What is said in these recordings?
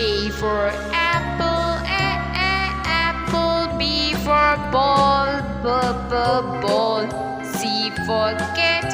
A for apple, apple. B for ball, ball. C for cat,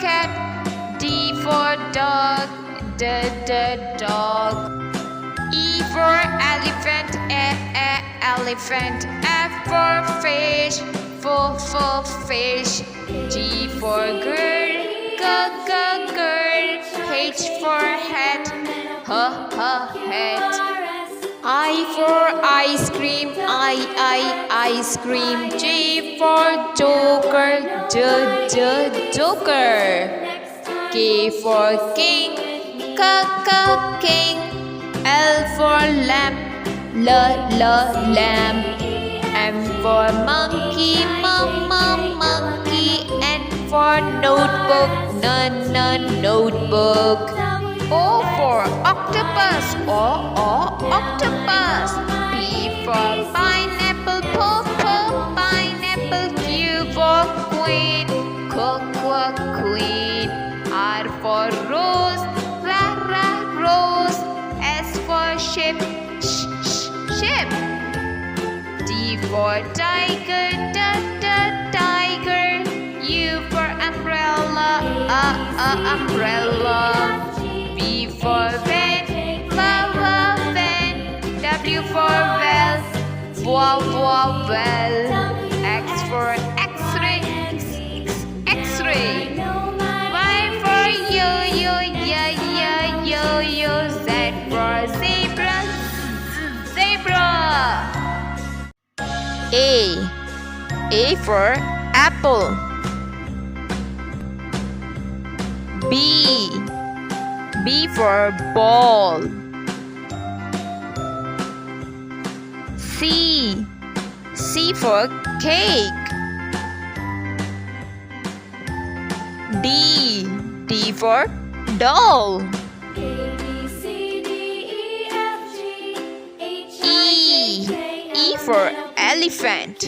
cat. D for dog, dog. E for elephant, elephant. F for fish, fish. G for girl, girl. H for hat, hat. I for ice cream, ice cream. J for joker, joker. K for king, king. L for lamp, lamp. M for monkey, monkey. N for notebook, notebook. O for octopus, octopus. P for pineapple, pineapple. Q for queen, queen. R for rose, rose. S for ship, ship. T for tiger, tiger. U for umbrella, umbrella. V for van, van. W for well, X for x-ray, x-ray. Y for yo, Z for zebra, zebra. A for apple. B for ball. C for cake. D for doll. E for elephant.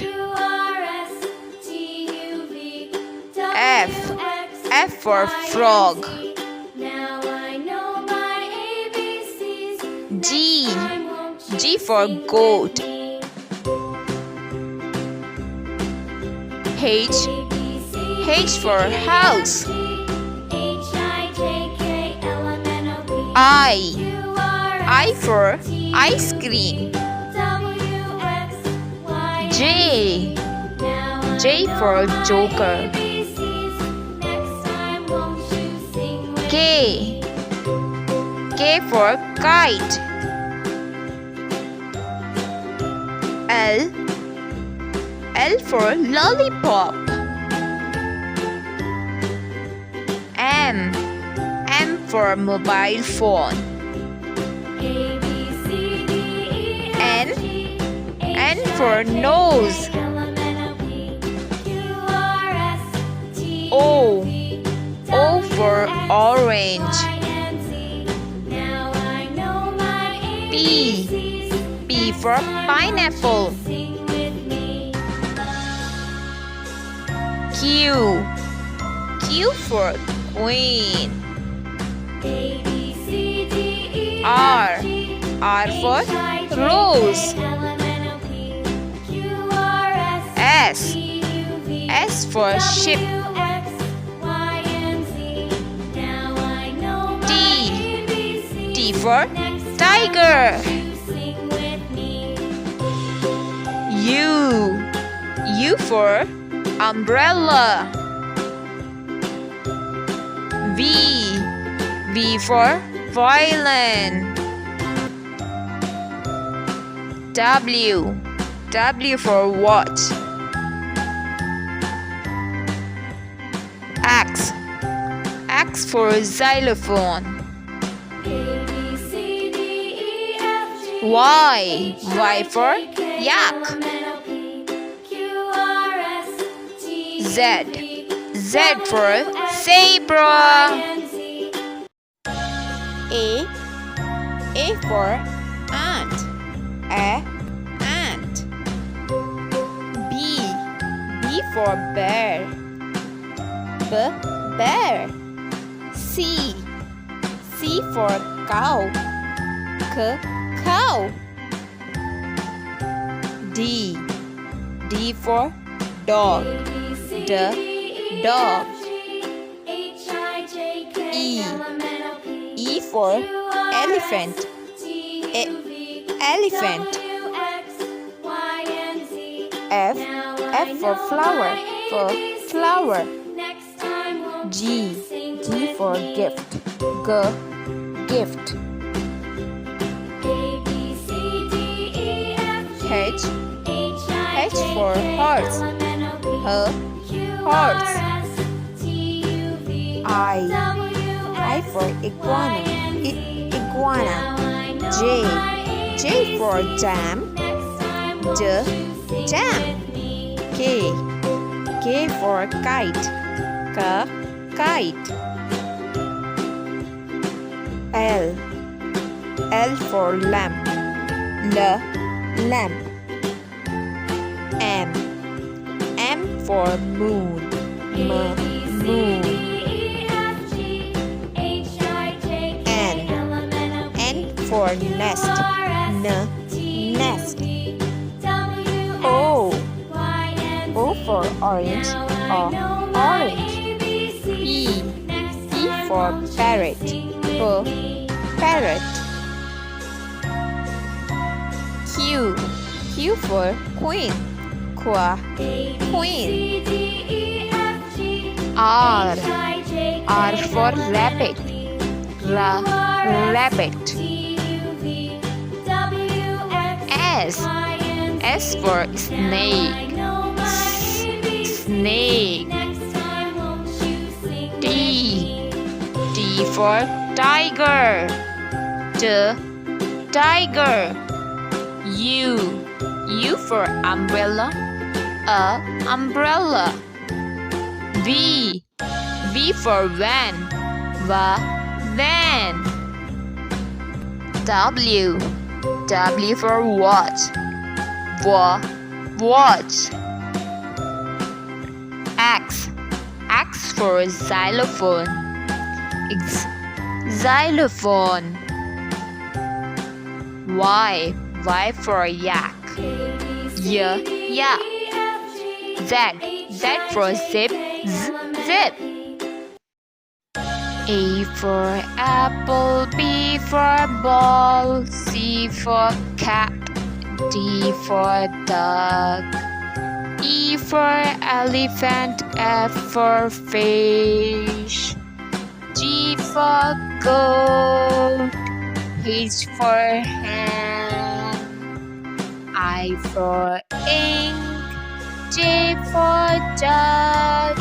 F for frog. G for goat. H for house. I for ice cream. J for joker. K for kite. L for lollipop. M for mobile phone. N for nose. O for orange. P for pineapple. Q for queen. R for rose. S for ship. T for tiger. U for umbrella. V for violin. W for watch. X for xylophone. Y for yak. Z for zebra. A for ant. Ant. B for bear. Bear. C for cow. Cow. D for dog. Dog. E for elephant. Elephant. F for flower. Flower. G for gift. Gift. H for horse. Horse. I for iguana. J for jam. Jam. K for kite. Kite. L for lamp. Lamp. M for moon. Moon. N for nest. Nest. O for orange. Orange. P for parrot. Parrot. Q for queen. Queen. R for rabbit. Rabbit. S for snake. Snake. T for tiger. Tiger. U for umbrella. Umbrella. V for van. Van. W for watch. Watch. X for xylophone. Xylophone. Y for yak. Yak. Z for zip. Zip. A for apple. B for ball. C for cat. D for dog. E for elephant. F for fish. G for goat. H for hen. I for ink. J for jug.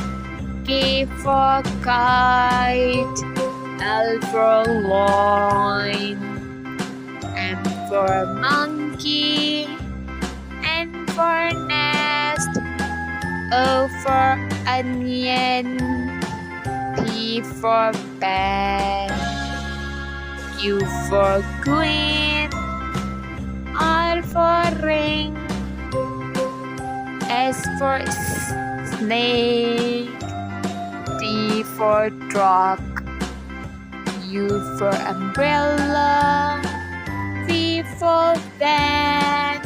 K for kite. L for loin. M for monkey. N for nest. O for onion. P for pen. Q for queen. R for ring. S for snake. T for truck. U for umbrella. V for van.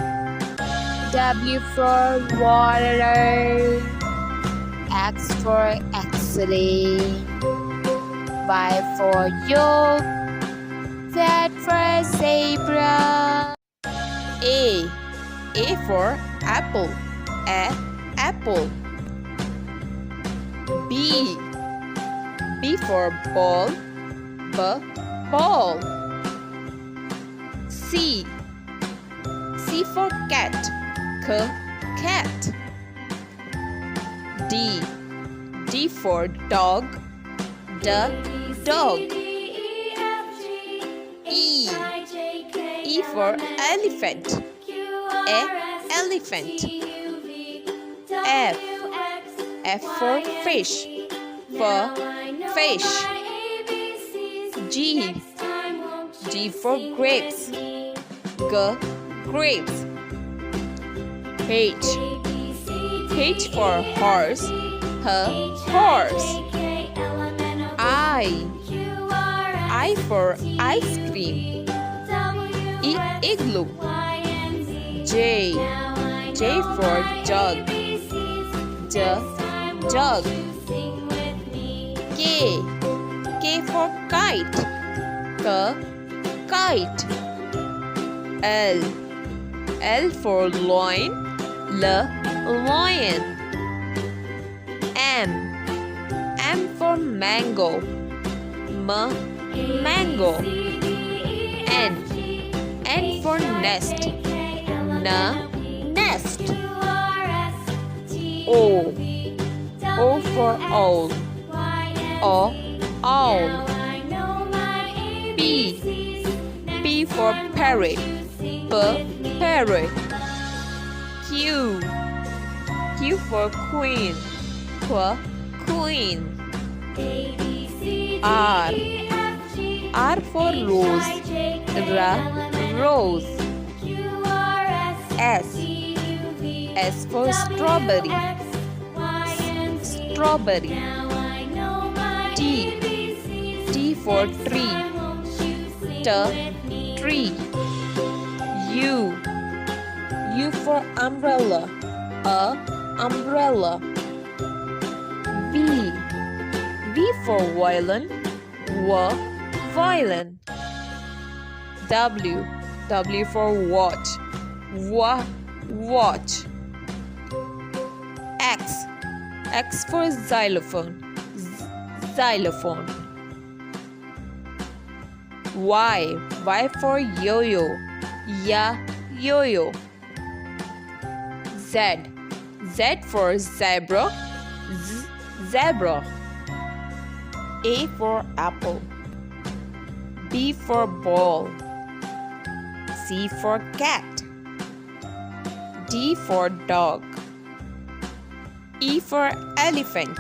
W for water. X for X-ray. Y for yolk. Z for zebra. A for apple. Apple. B for ball. Ball. C for cat. Cat. D for dog. Dog. E for elephant. Elephant. F for fish. Fish. G for grapes. Grapes. H for horse. Horse. I for ice cream. igloo. J for jug. Jug. K for kite. Kite. L for loin. Lion. M for mango. Mango. N for nest. Nest. O for owl. Owl. P for parrot. Parrot. Q for queen. Queen. R for rose. Rose. S for strawberry. Strawberry. T for tree. Tree. U for umbrella. Umbrella. V for violin. Violin. W for watch. Watch. X for xylophone. Xylophone. Y for yo-yo. Yo-yo. Z for zebra. Zebra. A for apple. B for ball. C for cat. D for dog. E for elephant.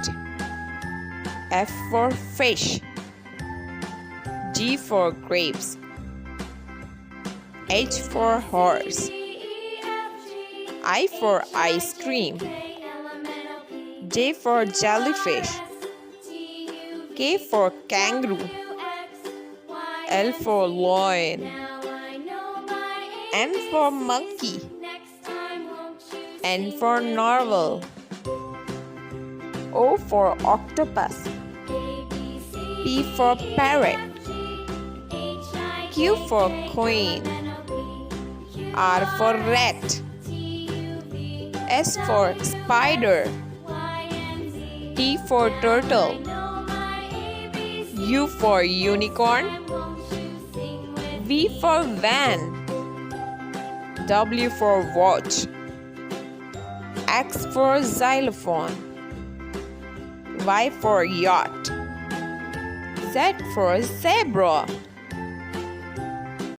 F for fish. G for grapes. H for horse. I for ice cream. J for jellyfish. K for kangaroo. L for lion. M for monkey. N for narwhal. O for octopus. P for parrot. Q for queen. R for rat. S for spider. T for turtle. U for unicorn. V for van. W for watch. X for xylophone. Y for yacht. Z for zebra.